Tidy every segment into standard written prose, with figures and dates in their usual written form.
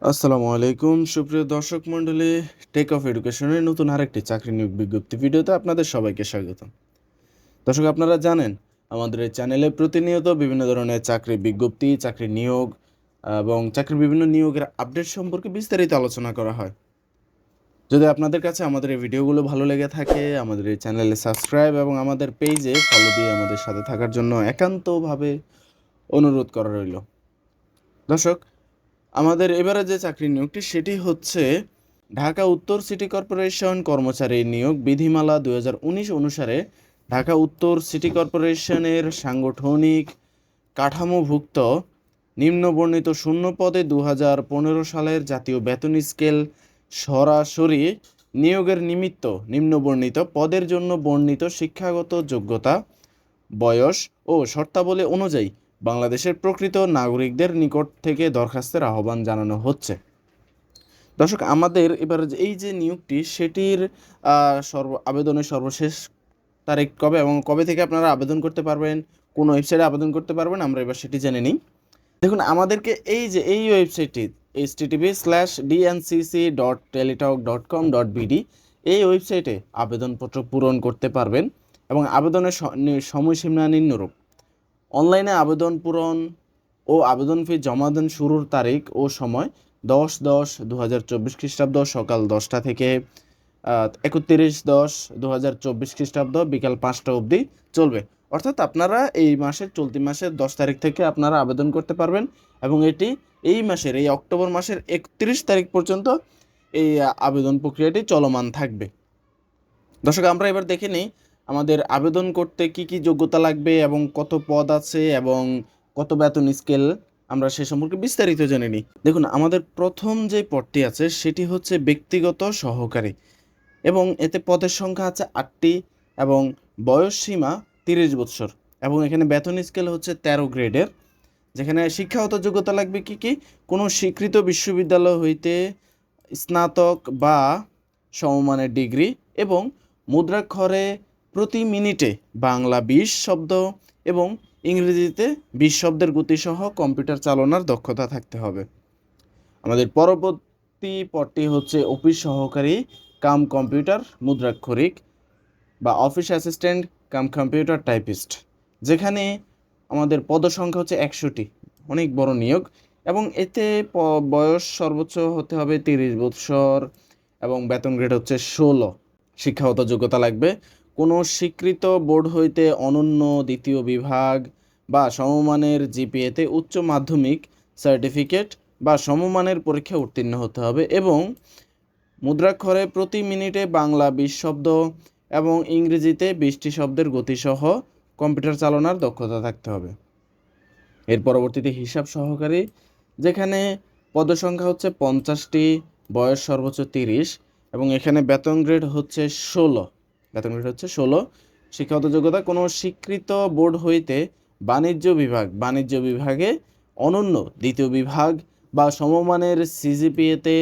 আসসালামু আলাইকুম সুপ্রিয় দর্শক মণ্ডলী, টেক অফ এডুকেশনের নতুন আরেকটি চাকরি নিয়োগ বিজ্ঞপ্তি ভিডিওতে আপনাদের সবাইকে স্বাগত। দর্শক, আপনারা জানেন আমাদের এই চ্যানেলে প্রতিনিয়ত বিভিন্ন ধরনের চাকরি বিজ্ঞপ্তি, চাকরি নিয়োগ এবং চাকরির বিভিন্ন নিয়োগের আপডেট সম্পর্কে বিস্তারিত আলোচনা করা হয়। যদি আপনাদের কাছে আমাদের এই ভিডিওগুলো ভালো লেগে থাকে, আমাদের এই চ্যানেলে সাবস্ক্রাইব এবং আমাদের পেজে ফলো দিয়ে আমাদের সাথে থাকার জন্য একান্তভাবে অনুরোধ করা রইল। দর্শক, আমাদের এবারে যে চাকরি নিয়োগটি সেটি হচ্ছে ঢাকা উত্তর সিটি কর্পোরেশন কর্মচারী নিয়োগ বিধিমালা 2019 অনুসারে ঢাকা উত্তর সিটি কর্পোরেশনের সাংগঠনিক কাঠামোভুক্ত নিম্নবর্ণিত শূন্য পদে 2015 সালের জাতীয় বেতন স্কেল সরাসরি নিয়োগের নিমিত্ত নিম্নবর্ণিত পদের জন্য বর্ণিত শিক্ষাগত যোগ্যতা, বয়স ও শর্তাবলী অনুযায়ী বাংলাদেশের প্রকৃত নাগরিকদের নিকট থেকে দরখাস্তের আহ্বান জানানো হচ্ছে। দর্শক, আমাদের এবার এই যে নিয়োগটি সেটির আবেদনের সর্বশেষ তারিখ কবে এবং কবে থেকে আপনারা আবেদন করতে পারবেন, কোন ওয়েবসাইটে আবেদন করতে পারবেন, আমরা এবার সেটি জেনে নিই। দেখুন, আমাদেরকে এই ওয়েবসাইটটি http://dncc.teletalk.com.bd এই ওয়েবসাইটে আবেদনপত্র পূরণ করতে পারবেন এবং আবেদনের সময়সীমা নিম্নরূপ: অনলাইনে আবেদন পূরণ ও আবেদন ফি জমা দেন শুরুর তারিখ ও সময় 10/10/2024 খ্রিস্টাব্দ সকাল 10টা থেকে 31/10/2024 খ্রিস্টাব্দ বিকাল 5টা অবধি চলবে। অর্থাৎ আপনারা এই মাসের চলতি মাসের 10 তারিখ থেকে আপনারা আবেদন করতে পারবেন এবং এটি এই অক্টোবর মাসের 31 তারিখ পর্যন্ত এই আবেদন প্রক্রিয়াটি চলমান থাকবে। দর্শক, আমরা এবার দেখে নিই আমাদের আবেদন করতে কি কি যোগ্যতা লাগবে এবং কত পদ আছে এবং কত বেতন স্কেল, আমরা সে সম্পর্কে বিস্তারিত জেনে নিই। দেখুন, আমাদের প্রথম যে পদটি আছে সেটি হচ্ছে ব্যক্তিগত সহকারী এবং এতে পদের সংখ্যা আছে 8টি এবং বয়স সীমা 30 বছর এবং এখানে বেতন স্কেল হচ্ছে 13 গ্রেডের। যেখানে শিক্ষাগত যোগ্যতা লাগবে কি কি: কোনো স্বীকৃত বিশ্ববিদ্যালয় হইতে স্নাতক বা সমমানের ডিগ্রি এবং মুদ্রাক্ষরে প্রতি মিনিটে বাংলা 20 শব্দ এবং ইংরেজিতে 20 শব্দের গতিসহ কম্পিউটার চালানোর দক্ষতা থাকতে হবে। আমাদের পরবর্তী পদটি হচ্ছে অফিস সহকারী কাম কম্পিউটার মুদ্রাক্ষরিক বা office assistant cum computer typist, যেখানে আমাদের পদসংখ্যা হচ্ছে 100টি, অনেক বড় নিয়োগ এবং এতে বয়স সর্বোচ্চ হতে হবে 30 বছর এবং বেতন গ্রেড হচ্ছে 16। শিক্ষাগত যোগ্যতা লাগবে কোনো স্বীকৃত বোর্ড হইতে অনন্য দ্বিতীয় বিভাগ বা সমমানের জিপিএতে উচ্চ মাধ্যমিক সার্টিফিকেট বা সমমানের পরীক্ষা উত্তীর্ণ হতে হবে এবং মুদ্রাক্ষরে প্রতি মিনিটে বাংলা 20 শব্দ এবং ইংরেজিতে 20টি শব্দের গতিসহ কম্পিউটার চালানোর দক্ষতা থাকতে হবে। এর পরবর্তীতে হিসাব সহকারী, যেখানে পদসংখ্যা হচ্ছে 50টি, বয়স সর্বোচ্চ 30 এবং এখানে বেতন গ্রেড হচ্ছে 16। শিক্ষাগত যোগ্যতা কোনো স্বীকৃত বোর্ড হইতে বাণিজ্য বিভাগে অনন্য দ্বিতীয় বিভাগ বা সমমানের সিজিপিএতে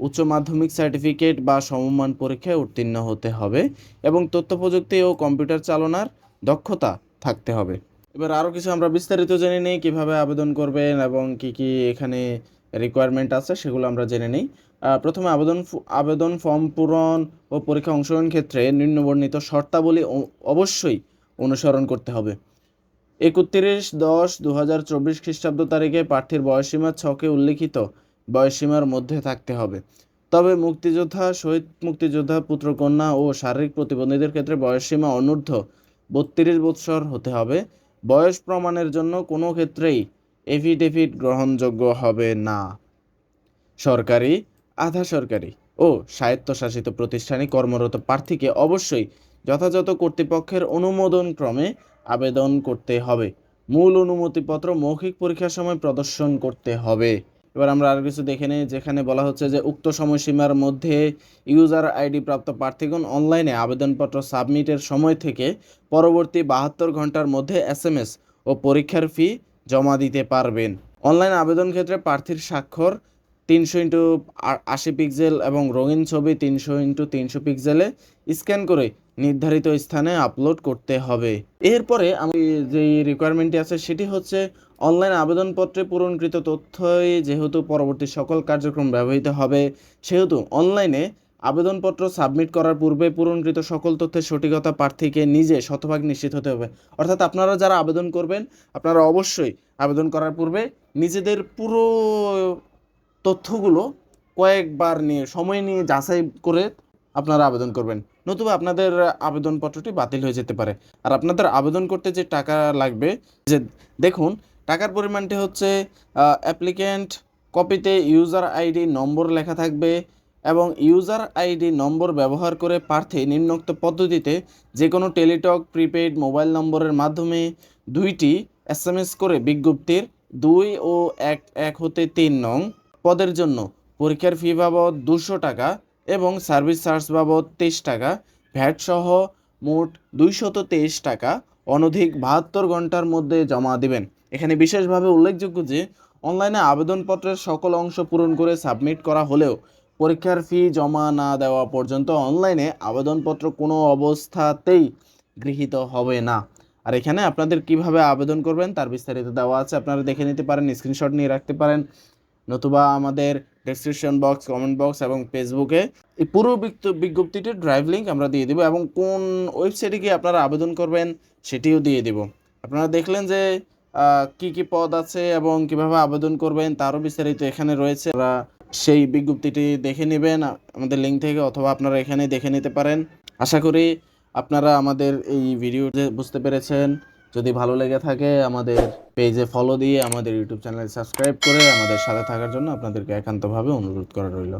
উচ্চ মাধ্যমিক সার্টিফিকেট বা সমমান পরীক্ষায় উত্তীর্ণ হতে হবে এবং তথ্য প্রযুক্তি ও কম্পিউটার চালনার দক্ষতা থাকতে হবে। এবার আরও কিছু আমরা বিস্তারিত জেনে নিই কীভাবে আবেদন করবেন এবং কি কি এখানে রিকোয়ারমেন্ট আছে সেগুলো আমরা জেনে নিই। প্রথমে আবেদন ফর্ম পূরণ ও পরীক্ষা অংশগ্রহণ ক্ষেত্রে নিম্নবর্ণিত শর্তাবলী অবশ্যই অনুসরণ করতে হবে। 31/10/2024 খ্রিস্টাব্দ তারিখে প্রার্থীর বয়সসীমা 6 উল্লিখিত বয়সসীমার মধ্যে থাকতে হবে। তবে মুক্তিযোদ্ধা, শহীদ মুক্তিযোদ্ধা, পুত্রকন্যা ও শারীরিক প্রতিবন্ধীদের ক্ষেত্রে বয়সসীমা অনূর্ধ্ব 32 বছর হতে হবে। বয়স প্রমাণের জন্য কোনো ক্ষেত্রেই এফিডেভিট গ্রহণযোগ্য হবে না। সরকারি, আধা সরকারি ও স্বায়ত্তশাসিত প্রতিষ্ঠানে কর্মরত প্রার্থীকে অবশ্যই যথাযথ কর্তৃপক্ষের অনুমোদন ক্রমে আবেদন করতে হবে। মূল অনুমতিপত্র মৌখিক পরীক্ষার সময় প্রদর্শন করতে হবে। এবার আমরা আরও কিছু দেখে নিই, যেখানে বলা হচ্ছে যে উক্ত সময়সীমার মধ্যে ইউজার আইডি প্রাপ্ত প্রার্থীগণ অনলাইনে আবেদনপত্র সাবমিটের সময় থেকে পরবর্তী 72 ঘন্টার মধ্যে SMS ও পরীক্ষার ফি জমা দিতে পারবেন। অনলাইন আবেদন ক্ষেত্রে প্রার্থীর স্বাক্ষর 300x80 পিক্সেল এবং রঙিন ছবি 300x300 পিক্সেলে স্ক্যান করে নির্ধারিত স্থানে আপলোড করতে হবে। এরপরে আমি যে রিকোয়ারমেন্টটি আছে সেটি হচ্ছে অনলাইন আবেদনপত্রে পূরণকৃত তথ্যই যেহেতু পরবর্তী সকল কার্যক্রম ব্যবহৃত হবে, সেহেতু অনলাইনে আবেদনপত্র সাবমিট করার পূর্বে পূরণকৃত সকল তথ্যের সঠিকতা প্রার্থীকে নিজে শতভাগ নিশ্চিত হতে হবে। অর্থাৎ আপনারা যারা আবেদন করবেন, আপনারা অবশ্যই আবেদন করার পূর্বে নিজেদের পুরো তথ্যগুলো কয়েকবার নিয়ে সময় নিয়ে যাচাই করে আপনারা আবেদন করবেন, নতুবা আপনাদের আবেদনপত্রটি বাতিল হয়ে যেতে পারে। আর আপনাদের আবেদন করতে যে টাকা লাগবে, যে দেখুন টাকার পরিমাণটি হচ্ছে অ্যাপ্লিক্যান্ট কপিতে ইউজার আইডি নম্বর লেখা থাকবে এবং ইউজার আইডি নম্বর ব্যবহার করে প্রার্থী নিম্নোক্ত পদ্ধতিতে যে কোনো টেলিটক প্রিপেইড মোবাইল নম্বরের মাধ্যমে 2টি SMS করে বিজ্ঞপ্তির 2 ও 1 হতে 3 নং পদের জন্য পরীক্ষার ফি বাবদ 200 টাকা এবং সার্ভিস চার্জ বাবদ 23 টাকা ভ্যাট সহ মোট 223 টাকা অনধিক 72 ঘন্টার মধ্যে জমা দিবেন। এখানে বিশেষভাবে উল্লেখযোগ্য যে অনলাইনে আবেদনপত্রের সকল অংশ পূরণ করে সাবমিট করা হলেও পরীক্ষার ফি জমা না দেওয়া পর্যন্ত অনলাইনে আবেদনপত্র কোনো অবস্থাতেই গৃহীত হবে না। আর এখানে আপনাদের কিভাবে আবেদন করবেন তার বিস্তারিত দেওয়া আছে, আপনারা দেখে নিতে পারেন, স্ক্রিনশট নিয়ে রাখতে পারেন, নতুবা আমাদের ডেসক্রিপশন বক্স, কমেন্ট বক্স এবং ফেসবুকে এই পুরো বিজ্ঞপ্তিটির ড্রাইভ লিঙ্ক আমরা দিয়ে দেবো এবং কোন ওয়েবসাইটে গিয়ে আপনারা আবেদন করবেন সেটিও দিয়ে দেব। আপনারা দেখলেন যে কি কি পদ আছে এবং কিভাবে আবেদন করবেন তারও বিস্তারিত এখানে রয়েছে। আপনারা সেই বিজ্ঞপ্তিটি দেখে নেবেন আমাদের লিঙ্ক থেকে, অথবা আপনারা এখানে দেখে নিতে পারেন। আশা করি আপনারা আমাদের এই ভিডিওতে বুঝতে পেরেছেন। যদি ভালো লেগে থাকে আমাদের পেজে ফলো দিয়ে আমাদের ইউটিউব চ্যানেল সাবস্ক্রাইব করে আমাদের সাথে থাকার জন্য আপনাদেরকে একান্তভাবে অনুরোধ করা রইল।